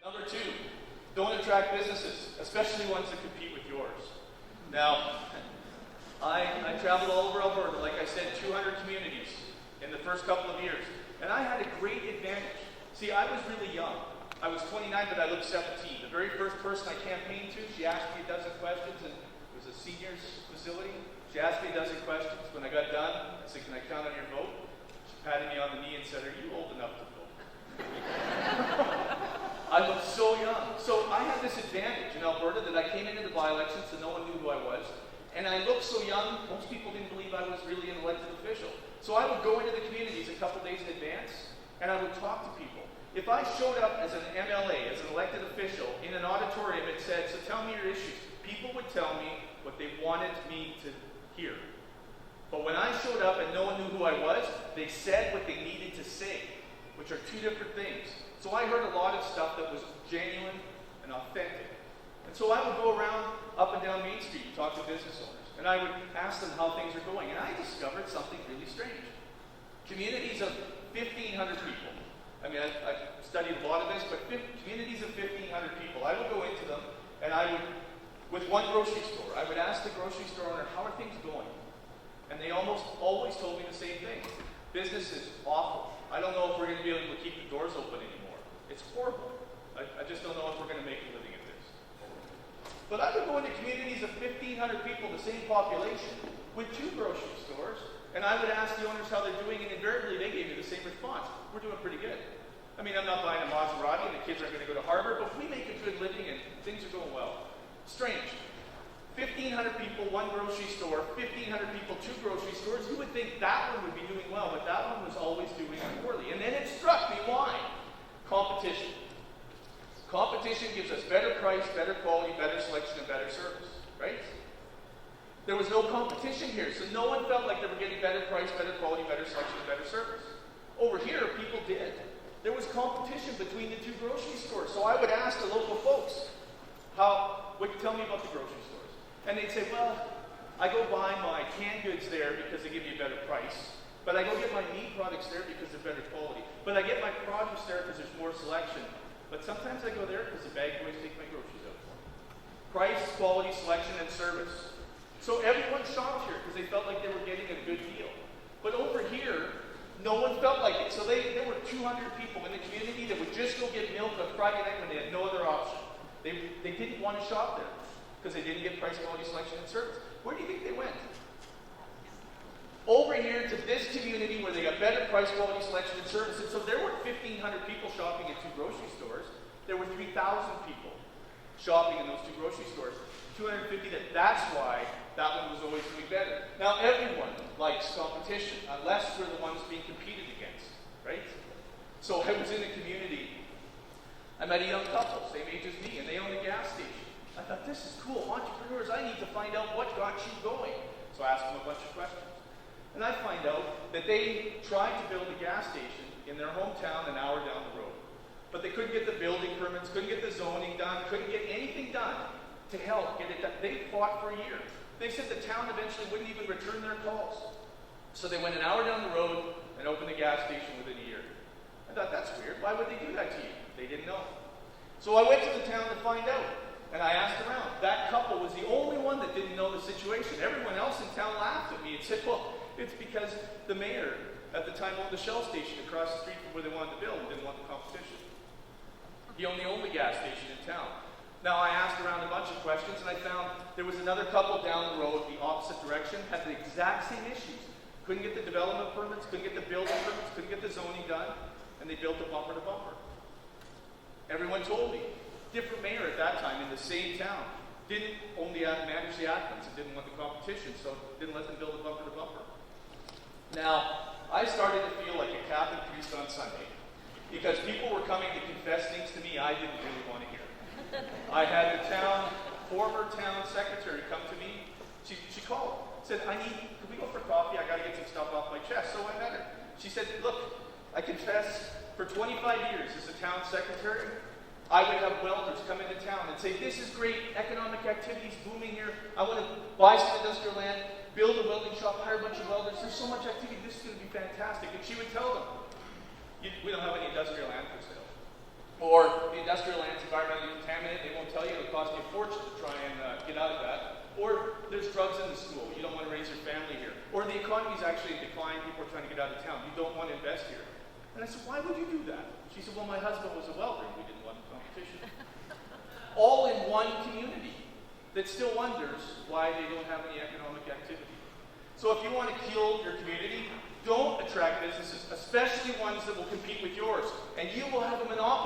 Number 2, don't attract businesses, especially ones that compete with yours. Now, I traveled all over Alberta, like I said, 200 communities in the first couple of years. And I had a great advantage. See, I was really young. I was 29, but I looked 17. The very first person I campaigned to, she asked me a dozen questions, and it was a seniors facility. She asked me a dozen questions. When I got done, I said, "Can I count on your vote?" She patted me on the knee and said, "Are you old enough to vote?" I was so young. So I had this advantage in Alberta that I came into the by-elections and no one knew who I was. And I looked so young, most people didn't believe I was really an elected official. So I would go into the communities a couple days in advance, and I would talk to people. If I showed up as an MLA, as an elected official, in an auditorium and said, "So tell me your issues," people would tell me what they wanted me to hear. But when I showed up and no one knew who I was, they said what they needed to say, which are two different things. So I heard a lot of stuff that was genuine and authentic. And so I would go around up and down Main Street and talk to business owners. And I would ask them how things are going. And I discovered something really strange. Communities of 1,500 people. I mean, I've studied a lot of this, but communities of 1,500 people. I would go into them, and I would, with one grocery store, I would ask the grocery store owner, "How are things going?" And they almost always told me the same thing. "Business is awful. I don't know if we're going to be able to keep the doors open anymore. It's horrible. I just don't know if we're going to make a living at this." But I would go into communities of 1,500 people, the same population, with 2 grocery stores, and I would ask the owners how they're doing, and invariably they gave me the same response. "We're doing pretty good. I mean, I'm not buying a Maserati, and the kids aren't going to go to Harvard, but we make a good living, and things are going well." Strange. 1,500 people, 1 grocery store, 1,500 people, 2 grocery stores. You would think that one would be doing well, but that one was always doing poorly. And then it struck me, why? Competition. Competition gives us better price, better quality, better selection, and better service, right? There was no competition here, so no one felt like they were getting better price, better quality, better selection, and better service. Over here, people did. There was competition between the 2 grocery stores. So I would ask the local folks, tell me about the grocery stores. And they'd say, "Well, I go buy my canned goods there because they give me a better price. But I go get my meat products there because they're better quality. But I get my produce there because there's more selection. But sometimes I go there because the bag boys take my groceries out for me." Price, quality, selection, and service. So everyone shopped here because they felt like they were getting a good deal. But over here, no one felt like it. So there were 200 people in the community that would just go get milk on Friday night when they had no other option. They didn't want to shop there because they didn't get price, quality, selection, and service. Where do you think they went? Over here to this community where they got better price, quality, selection, and service. And so there were 1,500 people shopping at 2 grocery stores. There were 3,000 people shopping in those 2 grocery stores. 250, that's why that one was always doing better. Now everyone likes competition, unless we're the ones being competed against, right? So I was in a community, I met a young couple, same age as me, and they owned a gas station. I thought, this is cool, entrepreneurs, I need to find out what got you going. So I asked them a bunch of questions. And I find out that they tried to build a gas station in their hometown an hour down the road. But they couldn't get the building permits, couldn't get the zoning done, couldn't get anything done to help get it done. They fought for a year. They said the town eventually wouldn't even return their calls. So they went an hour down the road and opened a gas station within a year. I thought, that's weird. Why would they do that to you? They didn't know. So I went to the town to find out. And I asked around. That couple was the only one that didn't know the situation. Everyone else in town laughed at me and said, "Well, it's because the mayor at the time owned the Shell station across the street from where they wanted to build and didn't want the competition. He owned the only gas station in town." Now, I asked around a bunch of questions, and I found there was another couple down the road, the opposite direction, had the exact same issues. Couldn't get the development permits, couldn't get the building permits, couldn't get the zoning done, and they built a bumper to bumper. Everyone told me. Different mayor at that time in the same town. Didn't only manage the Atkins and didn't want the competition, so didn't let them build a bumper to bumper. Now, I started to feel like a Catholic priest on Sunday because people were coming to confess things to me I didn't really want to hear. I had the former town secretary come to me. She called, said, "Could we go for coffee? I got to get some stuff off my chest." So I met her. She said, "Look, I confess for 25 years as a town secretary, I would have welders come into town and say, 'This is great, economic activity's booming here. I want to buy some industrial land, build a welding shop, hire a bunch of welders. There's so much activity, this is going to be fantastic.' And she would tell them, 'We don't have any industrial land for sale.' Or, 'The industrial land's economy's actually in decline. People are trying to get out of town. You don't want to invest here. And I said, why would you do that? She said, well, my husband was a welder and we didn't want competition. All in one community that still wonders why they don't have any economic activity. So if you want to kill your community, don't attract businesses, especially ones that will compete with yours. And you will have a monopoly